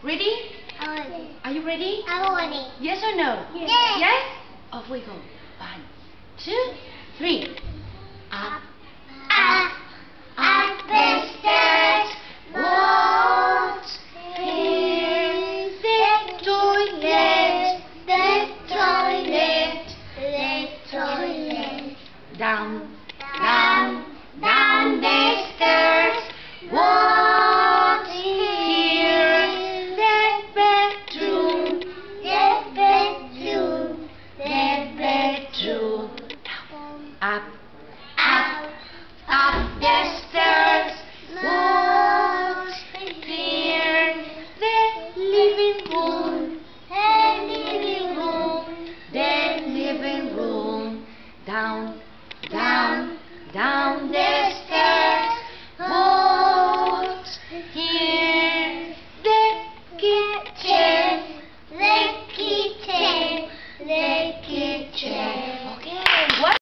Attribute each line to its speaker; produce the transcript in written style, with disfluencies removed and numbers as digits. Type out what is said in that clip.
Speaker 1: Ready?
Speaker 2: Ready.
Speaker 1: Are you ready?
Speaker 2: I'm ready.
Speaker 1: Yes or no?
Speaker 2: Yes.
Speaker 1: Yes? Off we go. 1, 2, 3. Up.
Speaker 2: Up the stairs, walks in the toilet, the toilet.
Speaker 1: Down, down the stairs. What's here? The bedroom. Up, up the stairs. What's here? The living room. The living room. Down, down the stairs. What's here? The kitchen.
Speaker 2: The kitchen.